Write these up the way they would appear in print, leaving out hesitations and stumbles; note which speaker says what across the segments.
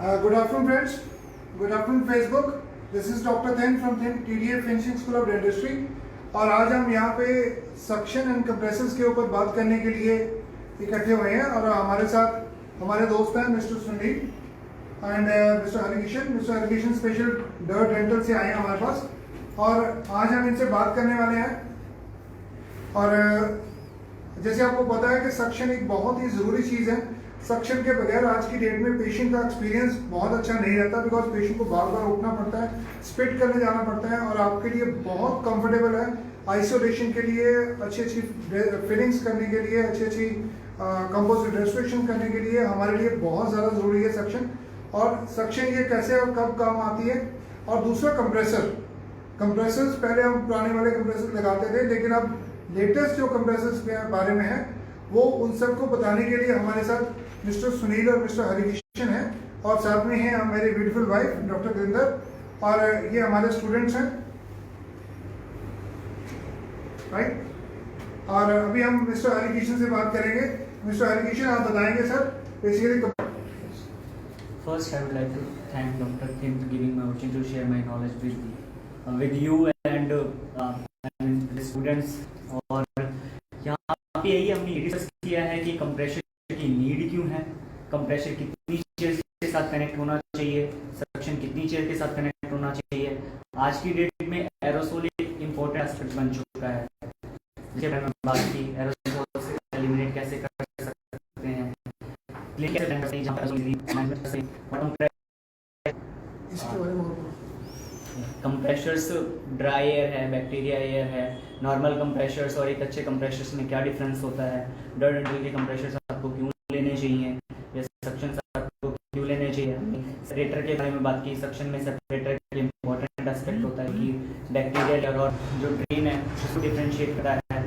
Speaker 1: Good afternoon, friends. Good afternoon, Facebook. This is Dr. Then from TDA Finishing School of Dentistry. और आज हम यहाँ पे suction and compressors के ऊपर बात करने के लिए इकट्ठे हुए हैं और हमारे साथ हमारे दोस्त हैं mister Sunil and mister Harikishan. Mister Harikishan special डर डेंटल से आए हैं हमारे पास और आज हम इनसे बात करने वाले हैं। और जैसे आपको पता है कि सक्शन एक बहुत ही ज़रूरी चीज़ है। सक्शन के बगैर आज की डेट में पेशेंट का एक्सपीरियंस बहुत अच्छा नहीं रहता, बिकॉज पेशेंट को बार बार उठना पड़ता है, स्पिट करने जाना पड़ता है और आपके लिए बहुत कंफर्टेबल है आइसोलेशन के लिए, अच्छी अच्छी फिलिंग्स करने के लिए, अच्छी अच्छी कंपोजिट रेस्ट्रिक्शन करने के लिए हमारे लिए बहुत ज़्यादा ज़रूरी है सक्शन। और सक्शन ये कैसे और कब काम आती है। और दूसरा कंप्रेसर्स पहले हम पुराने वाले कंप्रेसर लगाते थे, लेकिन अब लेटेस्ट जो कंप्रेसर्स के बारे में है वो उन सबको बताने के लिए हमारे साथ मिस्टर सुनील और मिस्टर हरिकिशन हैं और साथ में हैं मेरी ब्यूटीफुल वाइफ डॉक्टर गिरिंदर और ये हमारे स्टूडेंट्स हैं, राइट। और अभी हम मिस्टर हरिकिशन से बात करेंगे। मिस्टर हरिकिशन, आप बताएंगे sir basically.
Speaker 2: First, I would like to thank Dr. Kim for giving me opportunity to share my knowledge with you and the students। और यहाँ पे यही हमने डिस्कस किया है कि कंप्रेशर की नीड क्यों है, कंप्रेशर कितनी चेयर के साथ कनेक्ट होना चाहिए, सक्शन कितनी चेयर के साथ कनेक्ट होना चाहिए। आज की डेट में एरोसोल एक इम्पोर्टेंट एस्पेक्ट बन चुका है। जैसे मैंने बात की एरोसोल से एलिमिनेट कैसे कर सकते हैं, कंप्रेशर्स ड्राई एयर है, बैक्टीरिया एयर है, नॉर्मल कंप्रेशर्स और एक अच्छे कंप्रेशर्स में क्या डिफरेंस होता है, डर डेंटल के कंप्रेशर्स आपको क्यों लेने चाहिए या सक्शन आपको क्यों लेने चाहिए। हमने सेपरेटर के बारे में बात की। सक्शन में सेपरेटर के इम्पोर्टेंट एस्पेक्ट होता है कि बैक्टीरिया लेयर और जो ड्रेन है उसको डिफ्रेंशिएट करता है।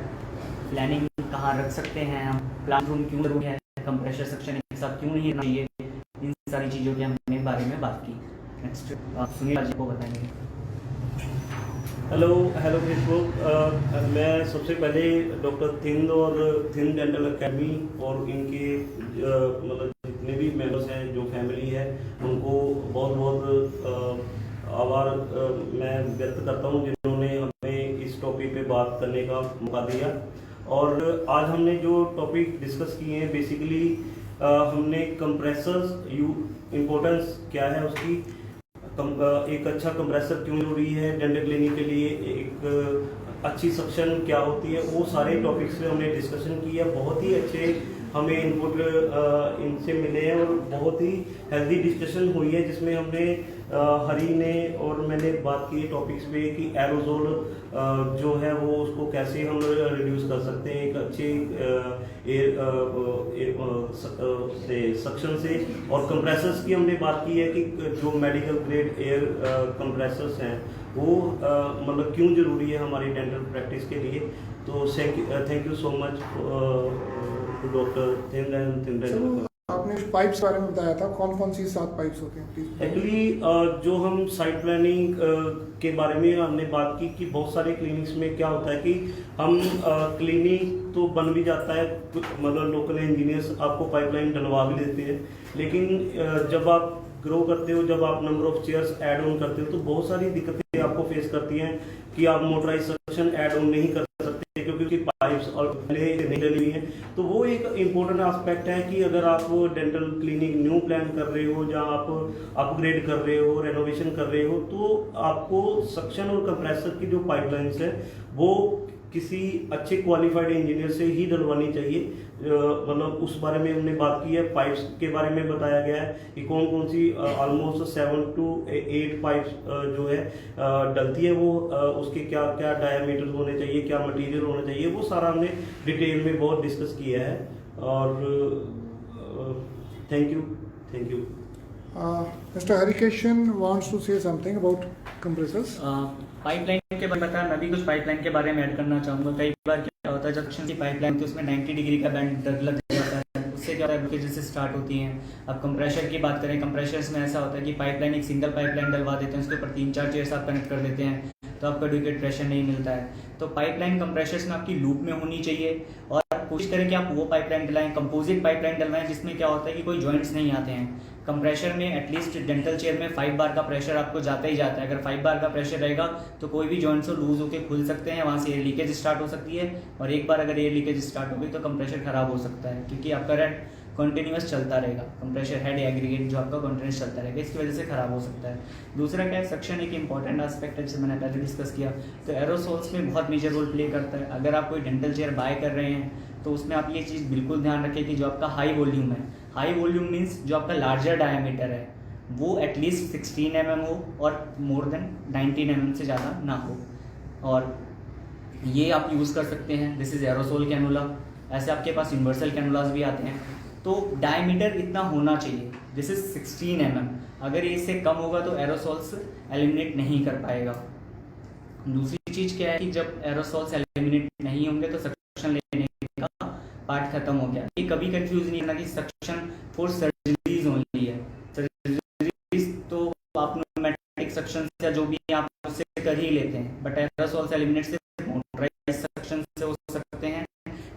Speaker 2: प्लानिंग कहाँ रख सकते हैं हम, प्लान रूम क्यों जरूरी है, कंप्रेशर सक्शन एक साथ क्यों नहीं चाहिए, इन सारी चीज़ों के हमने बारे में बात की। नेक्स्ट सुनील जी को बताएंगे।
Speaker 3: Hello Facebook. मैं सबसे पहले डॉक्टर थिंद और थिंद डेंटल अकेडमी और इनके मतलब जितने भी मेंबर्स हैं, जो फैमिली है, उनको बहुत बहुत आभार मैं व्यक्त करता हूं जिन्होंने हमें इस टॉपिक पे बात करने का मौका दिया। और आज हमने जो टॉपिक डिस्कस किए हैं बेसिकली हमने कंप्रेसर्स इम्पोर्टेंस क्या है उसकी, एक अच्छा कंप्रेसर क्यों जरूरी है डेंटल क्लीनिंग के लिए, एक अच्छी सक्शन क्या होती है, वो सारे टॉपिक्स पे हमने डिस्कशन किया। बहुत ही अच्छे हमें इनपुट इनसे मिले हैं और बहुत ही हेल्दी डिस्कशन हुई है, जिसमें हमने हरी ने और मैंने बात की टॉपिक्स पे कि एरोजोल जो है वो उसको कैसे हम रिड्यूस कर सकते हैं एक अच्छे सक्शन से। और कंप्रेसर्स की हमने बात की है कि जो मेडिकल ग्रेड एयर कंप्रेसर्स हैं वो मतलब क्यों ज़रूरी है हमारी डेंटल प्रैक्टिस के लिए। तो thank you so much doctor Thind.
Speaker 1: आपने पाइप्स बारे में बताया था, कौन कौन सी 7 पाइप्स होते हैं प्लीज।
Speaker 3: एक्चुअली जो हम साइट प्लानिंग के बारे में हमने बात की कि बहुत सारे क्लिनिक्स में क्या होता है कि हम क्लिनिक तो बन भी जाता है, मतलब लोकल इंजीनियर्स आपको पाइपलाइन डलवा भी देते हैं, लेकिन जब आप ग्रो करते हो, जब आप number of chairs add on करते हो तो बहुत सारी दिक्कतें आपको फेस करती हैं कि आप मोटराइज सक्शन ऐड ऑन नहीं कर सकते क्योंकि उसकी पाइप्स और पहले नहीं डली हुई हैं। तो वो एक इम्पोर्टेंट एस्पेक्ट है कि अगर आप डेंटल क्लिनिक न्यू प्लान कर रहे हो, जहाँ आप अपग्रेड कर रहे हो, रेनोवेशन कर रहे हो, तो आपको सक्शन और कंप्रेसर की जो पाइपलाइंस है वो किसी अच्छे क्वालिफाइड इंजीनियर से ही डलवानी चाहिए। मतलब उस बारे में हमने बात की है। पाइप्स के बारे में बताया गया है कि कौन कौन सी ऑलमोस्ट 7 to 8 पाइप्स जो है डलती है, वो उसके क्या क्या डायमीटर होने चाहिए, क्या मटेरियल होना चाहिए, वो सारा हमने डिटेल में बहुत डिस्कस किया है। और thank you.
Speaker 1: Mr. Harikition wants to say something about compressors.
Speaker 2: Pipeline के बारे में बताया, मैं भी कुछ पाइपलाइन के बारे में ऐड करना चाहूँगा। कई बार क्या होता है जब सक्शन की पाइपलाइन होती है उसमें 90 डिग्री का बैंड लग जाता है, उससे क्या होता है ब्लॉकेज से स्टार्ट होती हैं। अब कंप्रेशर की बात करें, कंप्रेशर्स में ऐसा होता है कि पाइपलाइन एक सिंगल पाइपलाइन डलवा देते हैं, उसके ऊपर 3-4 चेयर्स आप कनेक्ट कर देते हैं तो आपको एडुकेट प्रेशर नहीं मिलता है। तो पाइपलाइन कंप्रेशर्स में आपकी लूप में होनी चाहिए और कोशिश करें कि आप वो पाइपलाइन डलवाएं, कंपोजिट पाइपलाइन डलवाएं, जिसमें क्या होता है कि कोई जॉइंट्स नहीं आते हैं। कंप्रेशर में एटलीस्ट डेंटल चेयर में 5 बार का प्रेशर आपको जाता ही जाता है। अगर 5 बार का प्रेशर रहेगा तो कोई भी जॉइंट्स लूज होकर खुल सकते हैं, वहाँ से एयर लीकेज स्टार्ट हो सकती है, और एक बार अगर एयर लीकेज स्टार्ट हो गई तो कंप्रेशर खराब हो सकता है, क्योंकि आपका रेड कॉन्टिन्यूस चलता रहेगा, कंप्रेशर हेड एग्रीगेट जो आपका कॉन्टिन्यूस चलता रहेगा, इसकी वजह से खराब हो सकता है। दूसरा क्या है, सक्शन एक इंपॉर्टेंट एस्पेक्ट है जिसे मैंने पहले डिस्कस किया, तो एरोसोल्स में बहुत मेजर रोल प्ले करता है। अगर आप कोई डेंटल चेयर बाय कर रहे हैं तो उसमें आप ये चीज़ बिल्कुल ध्यान रखें कि जो आपका हाई वॉल्यूम है, हाई वॉल्यूम मीन्स जो आपका लार्जर डायमीटर है वो एटलीस्ट 16 mm हो और मोर देन 19 mm से ज़्यादा ना हो, और ये आप यूज़ कर सकते हैं। This is aerosol cannula. ऐसे आपके पास यूनिवर्सल कैनुलास भी आते हैं, तो डायमीटर इतना होना चाहिए, दिस इज़ 16 mm। अगर ये इससे कम होगा तो एरोसोल्स एलिमिनेट नहीं कर पाएगा। दूसरी चीज़ क्या है कि जब एरोसोल्स एलिमिनेट नहीं होंगे तो सक्शन लेने का पार्ट खत्म हो गया। ये कभी कंफ्यूज नहीं करना कि सक्शन फॉर सर्जरीज ओनली है। सर्जरीज तो आप न्यूमेटिक सक्शन या जो भी आप उससे कर ही लेते हैं, बट एरोसोल्स एलिमिनेट सिर्फ मोटराइज सक्शन से हो सकते हैं,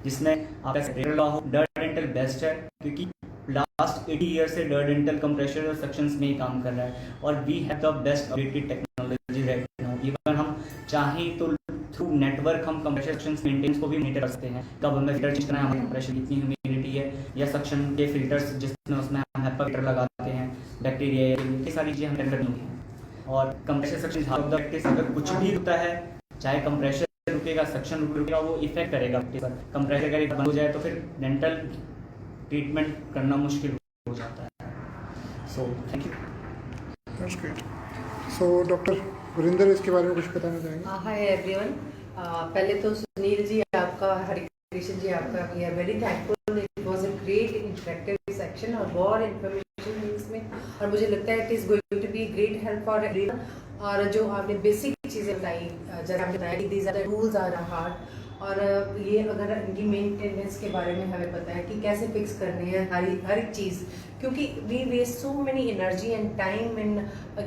Speaker 2: जिसमें आपका सेपरेटर लॉ हो। डर डेंटल बेस्ट है क्योंकि लास्ट 80 ईयर से डर डेंटल कंप्रेशर और सक्शंस में ही काम कर रहा है, और we have the best updated technology right now. Even हम चाहें तो थ्रू नेटवर्क हम कंप्रेशर सक्शंस मेंटेनेंस को भी मॉनिटर कर सकते हैं। कब हमें फिल्टर चेंज करना है, हमारे कंप्रेशर कितनी ह्यूमिडिटी है, या सक्शन के फिल्टर्स जिसमें उसमें हम HEPA फिल्टर लगाते हैं बैक्टीरिया, ये सारी चीज़ें हम टेंडर नहीं हैं। और compressor suction half the practice, अगर कुछ भी होता है, चाहे कंप्रेशर रुकेगा, सक्शन रुकेगा, वो इफेक्ट करेगा पर कंप्रेसर अगर बंद हो जाए तो फिर डेंटल ट्रीटमेंट करना मुश्किल हो जाता है। So thank you.
Speaker 1: That's great. So doctor Gurinder इसके बारे में कुछ बताना चाहेंगे?
Speaker 4: Hi everyone. पहले तो सुनील जी आपका, हरि कृष्ण जी आपका, we are very thankful. It was a great interactive section और बहुत इंफॉर्मेशन इसमें, और मुझे लगता है it is going to be great help for everyone. और जो आपने बेसिक चीज़ें बताई, जरा आपने बताया कि these are the rules are hard, और ये अगर इनकी मेंटेनेंस के बारे में हमें पता है कि कैसे फिक्स करनी है हर एक चीज़, क्योंकि we waste so many energy and time in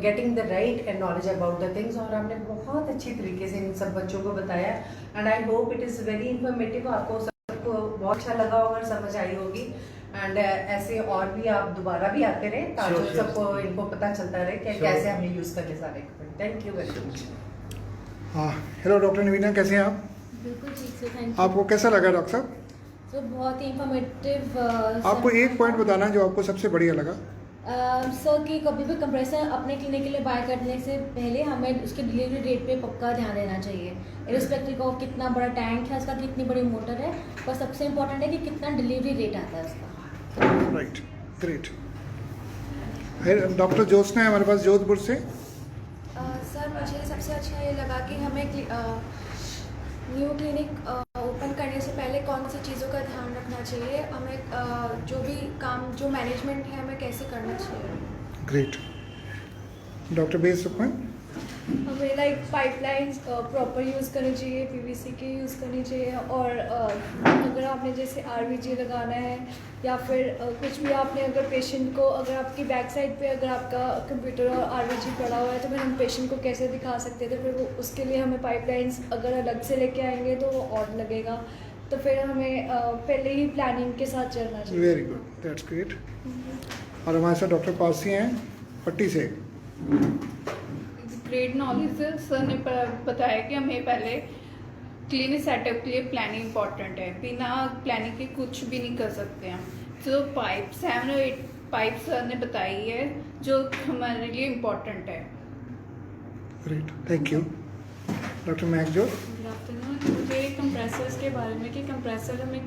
Speaker 4: getting the right and knowledge about the things. और आपने बहुत अच्छी तरीके से इन सब बच्चों को बताया, and I hope it is very informative. आपको सबको बहुत अच्छा लगा होगा और समझ आई होगी, एंड ऐसे और भी आप दोबारा भी आते रहे ताकि सबको इनको पता चलता रहे कि कैसे हमें यूज़ करने सारे। Thank you very much.
Speaker 1: हाँ, हेलो डॉक्टर नवीना, कैसे हैं आप?
Speaker 5: बिल्कुल ठीक से, थैंक यू।
Speaker 1: आपको कैसा लगा डॉक्टर साहब?
Speaker 5: तो बहुत ही इंफॉर्मेटिव।
Speaker 1: आपको एक पॉइंट बताना जो आपको सबसे बढ़िया लगा।
Speaker 5: सर कि कभी भी कंप्रेसर अपने क्लिनिक के लिए बाय करने से पहले हमें उसके डिलीवरी रेट पे पक्का ध्यान देना चाहिए, इरिस्पेक्टिव ऑफ कितना बड़ा टैंक है उसका, कितनी बड़ी मोटर है, पर सबसे इम्पोर्टेंट है कि कितना डिलीवरी रेट आता है उसका।
Speaker 1: Right, great. डॉक्टर ज्योत्सना है हमारे पास जोधपुर से।
Speaker 6: सर मुझे सबसे अच्छा ये लगा कि हमें न्यू क्लिनिक ओपन करने से पहले कौन सी चीज़ों का ध्यान रखना चाहिए, हमें जो भी काम, जो मैनेजमेंट है, हमें कैसे करना चाहिए।
Speaker 1: ग्रेट। Doctor base Sukhman.
Speaker 6: हमें लाइक पाइपलाइंस प्रॉपर यूज़ करनी चाहिए, PVC की यूज़ करनी चाहिए, और अगर आपने जैसे RVG लगाना है या फिर कुछ भी आपने अगर पेशेंट को, अगर आपकी बैक साइड पे अगर आपका कंप्यूटर और RVG पड़ा हुआ है तो फिर हम पेशेंट को कैसे दिखा सकते थे, फिर वो उसके लिए हमें पाइपलाइंस अगर अलग से लेके आएंगे तो वो और लगेगा, तो फिर हमें पहले ही प्लानिंग के साथ चलना चाहिए।
Speaker 1: Very good, that's great. और हमारे साथ डॉक्टर पारसी हैं पट्टी से।
Speaker 7: ग्रेट नॉलेज है। सर ने बताया कि हमें पहले क्लिनिक सेटअप के लिए प्लानिंग इंपॉर्टेंट है, बिना प्लानिंग के कुछ भी नहीं कर सकते हैं। जो पाइप 7 और 8 पाइप सर ने बताई है जो हमारे लिए इम्पोर्टेंट है।
Speaker 1: Great, thank you. डॉक्टर मैकजोर।
Speaker 8: Good afternoon. मुझे कंप्रेसर्स के बारे में कि कंप्रेसर हमें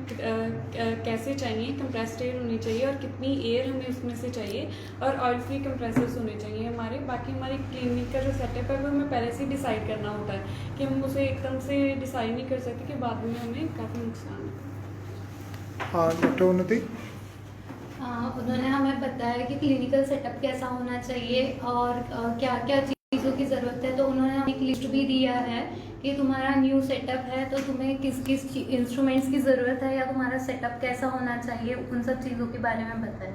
Speaker 8: कैसे चाहिए, कंप्रेस्ड एयर होनी चाहिए और कितनी एयर हमें उसमें से चाहिए, और ऑयल फ्री कंप्रेसर्स होने चाहिए हमारे। बाकी हमारी क्लिनिक का जो सेटअप है वो हमें पहले से डिसाइड करना होता है कि हम उसे एकदम से डिसाइड नहीं कर सकते कि बाद में हमें काफ़ी नुकसान है।
Speaker 1: हाँ, डॉक्टर उन्नति।
Speaker 5: उन्होंने हमें बताया कि क्लिनिकल सेटअप कैसा होना चाहिए और क्या क्या चीज़ों की ज़रूरत है, तो उन्होंने हमें एक लिस्ट भी दिया है कि तुम्हारा न्यू सेटअप है तो तुम्हें किस किस इंस्ट्रूमेंट्स की ज़रूरत है या तुम्हारा सेटअप कैसा होना चाहिए, उन सब चीज़ों के बारे में बताया।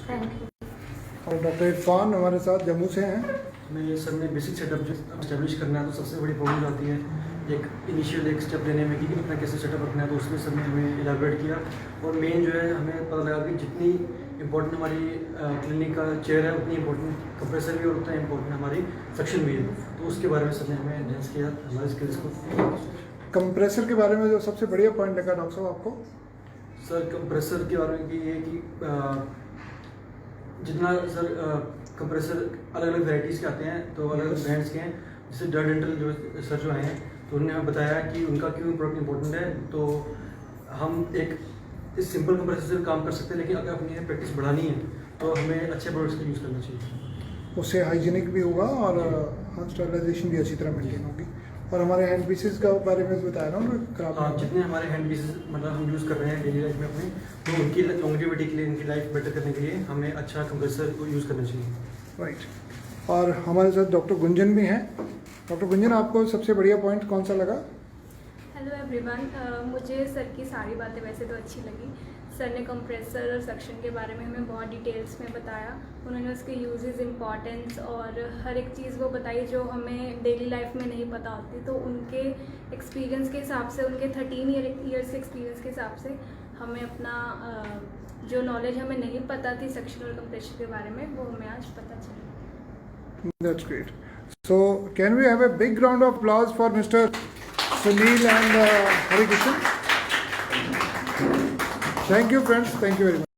Speaker 5: Thank you.
Speaker 1: और डॉक्टर इरफान हमारे साथ जम्मू से हैं।
Speaker 9: हमें ये सब में बेसिक सेटअप जो एस्टेब्लिश करना है तो सबसे बड़ी प्रॉब्लम आती है एक इनिशियल एक स्टेप लेने में कि अपना कैसे सेटअप रखना है, तो उसमें सर ने हमें इलाबोरेट किया। और मेन जो है हमें पता लगा कि जितनी इम्पोर्टेंट हमारी क्लिनिक का चेयर है उतनी इम्पोर्टेंट कंप्रेसर भी और उतना इम्पोर्टेंट हमारी सक्शन भी है। तो उसके बारे में सर ने हमें एनहेंस किया हमारे स्किल्स को।
Speaker 1: कंप्रेसर के बारे में जो सबसे बढ़िया पॉइंट लगा डॉक्टर साहब आपको?
Speaker 9: सर कंप्रेसर के बारे में कि ये कि जितना सर कंप्रेसर अलग अलग वैराइटीज़ के आते हैं, तो अलग अलग ब्रांड्स के हैं। जैसे डर डेंटल जो सर जो आए हैं, तो उन्होंने हमें बताया कि उनका क्यों प्रोडक्ट इंपॉर्टेंट है। तो हम एक इस सिंपल कंप्रेसर से काम कर सकते हैं, लेकिन अगर अपनी प्रैक्टिस बढ़ानी है तो हमें अच्छे प्रोडक्ट्स का यूज़ करना चाहिए।
Speaker 1: उससे हाइजीनिक भी होगा और स्टरलाइजेशन भी अच्छी तरह मेंटेन होगी। और हमारे हैंड पीसेस का बारे में बताया ना खराब?
Speaker 9: हाँ, जितने हमारे हैंड पीसेस मतलब हम यूज़ कर रहे हैं डेली लाइफ में अपने, तो उनकी लॉन्गेविटी के लिए, उनकी लाइफ बेटर करने के लिए हमें अच्छा कंप्रेसर को यूज़ करना चाहिए।
Speaker 1: राइट। और हमारे साथ डॉक्टर गुंजन भी हैं। डॉक्टर गुंजन, आपको सबसे बढ़िया पॉइंट कौन सा लगा?
Speaker 10: हेलो एवरीवन, मुझे सर की सारी बातें वैसे तो अच्छी लगी। सर ने कंप्रेसर और सक्शन के बारे में हमें बहुत डिटेल्स में बताया। उन्होंने उसके यूजेस, इम्पॉर्टेंस और हर एक चीज़ वो बताई जो हमें डेली लाइफ में नहीं पता होती। तो उनके एक्सपीरियंस के हिसाब से, उनके 13 ईयर्स एक्सपीरियंस के हिसाब से हमें अपना जो नॉलेज हमें नहीं पता थी सक्शन और कंप्रेसर के बारे में, वो हमें आज पता चली।
Speaker 1: That's great. So, can we have a big round of applause for Mr. Sunil and Hari Kishan? Thank you, friends. Thank you very much.